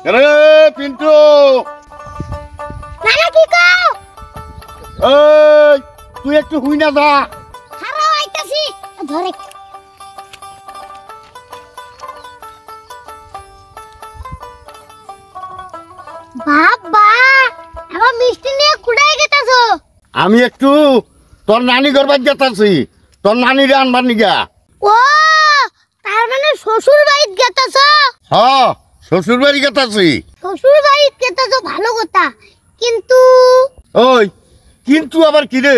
আরে পিন্টু নানা কি কও? এই তুই একটু হুই না যা। খারাও আইতাছি ধরে। বাবা আমার মিষ্টি নিয়ে কুড়াই গেতাছো? আমি একটু তোর নানি ঘর বাদ গেতাছি, তোর নানিরে আনবার নিগা। ও তার মানে শ্বশুর বাড়িত গেতাছো? হ্যাঁ শ্বশুর বাড়ি গেতাছি। শ্বশুর বাড়িত গেতাছো ভালো কথা, কিন্তু ওই কিন্তু আবার কি রে?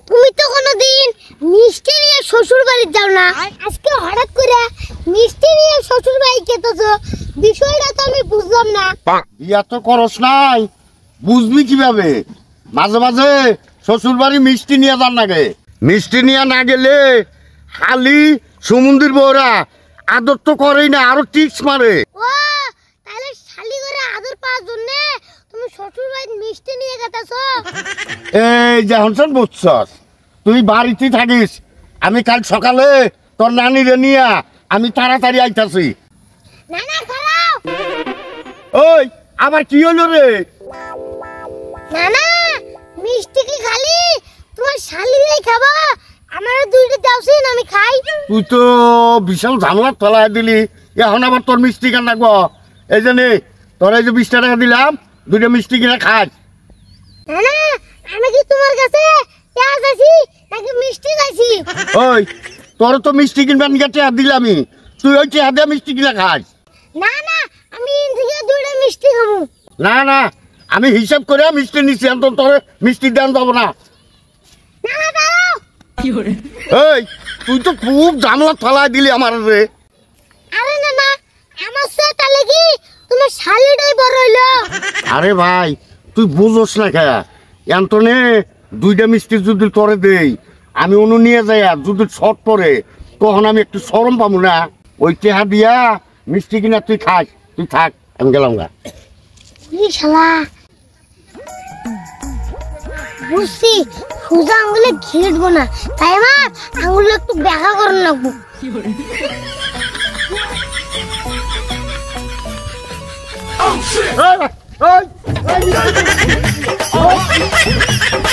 তুমি তো কোনোদিন মিষ্টি নিয়ে শ্বশুর বাড়ি যাও না, আজকে হঠাৎ করে মিষ্টি নিয়ে শ্বশুর বাড়ি গেতাছো, বিষয়টা তো আমি বুঝলাম না। বিয়া তো করস নাই, বুঝবি কিভাবে? মাঝে মাঝে শ্বশুর বাড়ি মিষ্টি নিয়ে যান নাগে। মিষ্টি নিয়ে না গেলে খালি সমুদ্রের বউরা আদর তো করেই না, আরো টিক্স মারে। ও তাহলে শালি করে আদর পাওয়ার জন্য তুমি শ্বশুর বাড়ি মিষ্টি নিয়ে গেতাছো? এই যে হনসন বুঝছস, তুই বাড়িতে থাকিস, আমি কাল সকালে তোর নানিরে নিয়া আমি তাড়াতাড়ি আইতাছি। না না খারাও। ওই আবার কি হলো রে? না না মিষ্টি কি খালি তোমার শালিরাই খাবা? আমারও দুইটা দাওছেন আমি খাই। তুই তো বিশাল ঝামেলা তলায় দিলি, এখন আবার তোর মিষ্টি কেন রাখবো? এই জন্যে তোর এই যে 20 টাকা দিলাম, দুইটা মিষ্টি কিনে খাস। না না আমি কি তোমার কাছে পেঁয়াজ আছি নাকি মিষ্টি চাইছি? ওই তোর তো মিষ্টি কিনবার নিয়ে টাকা দিলামই, তুই ওই টাকা দিয়ে মিষ্টি কিনে খাস। না না আমি থেকে দুইটা মিষ্টি খাবো। না না আমি হিসাব করে মিষ্টি নিচ্ছি, এখন তোর মিষ্টি দাম যাবো না। না না দাঁড়াও। এই তুই তো খুব ঝামেলা তলায় দিলি আমার রে। আরে না না আমার সাথে তাহলে কি তোমার শালিটাই বড় হইলো? আরে ভাই তুই বুঝোস না খেয়া, এন্তনে দুইটা মিষ্টি যদি তোরে দেই, আমি অনু নিয়ে যাই আর যদি শর্ট পরে তখন আমি একটু সরম পাবো না। ওই টেহা দিয়া মিষ্টি কিনা তুই খাস, তুই থাক, আমি গেলাম গা। ই শালা বুঝছি সোজা আঙুলে ঘিরবো না, তাই আমার আঙুলে একটু ব্যাখ্যা করে লাগবো।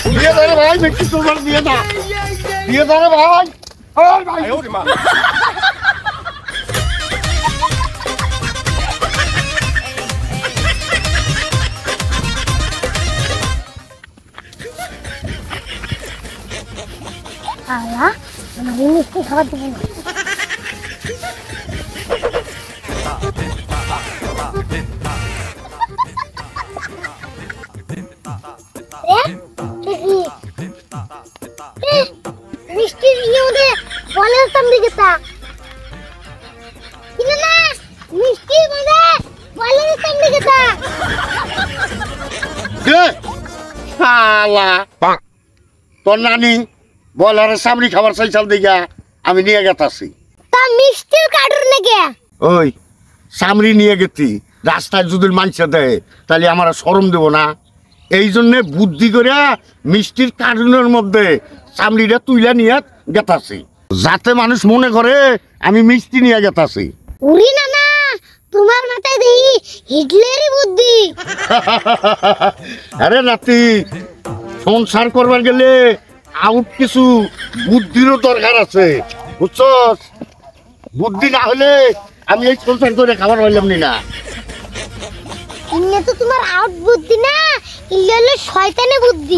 দিয়ে দে রে ভাই, মিষ্টি তোমার দিয়ে দা, দিয়ে দে রে ভাই। ওই ভাই শালা আমার মিষ্টি খাবার দেবো না। মিষ্টি ইয়ে বলে সামনে গেতা কিনা না মিষ্টি বলে সামনে গেতা। শালা তোর নানি বলার সামরি খাবার চাইছাল দিঘা আমি নিয়ে গেতাছি। তা মিষ্টির কার্টুন নাকি? ওই সামরি নিয়ে গেছি, রাস্তায় যদি মাংস দেয় তাহলে আমার শরম দেব না, এই জন্যে বুদ্ধি করে মিষ্টির কার্টুনের মধ্যে সামরিটা তুইলা নিয়ে গেতাছি, যাতে মানুষ মনে করে আমি মিষ্টি নিয়ে গেতাছি। উড়ি না না তোমার মাথায় দেখি হিটলারের বুদ্ধি। আরে নাতি, সংসার করবার গেলে আউট কিছু বুদ্ধিরও দরকার আছে, বুঝছস? বুদ্ধি না হলে আমি এই সংসার করে খাবার হইলাম না। ইন্নে তো তোমার আউট বুদ্ধি না, ইল্লে হলো শয়তানের বুদ্ধি।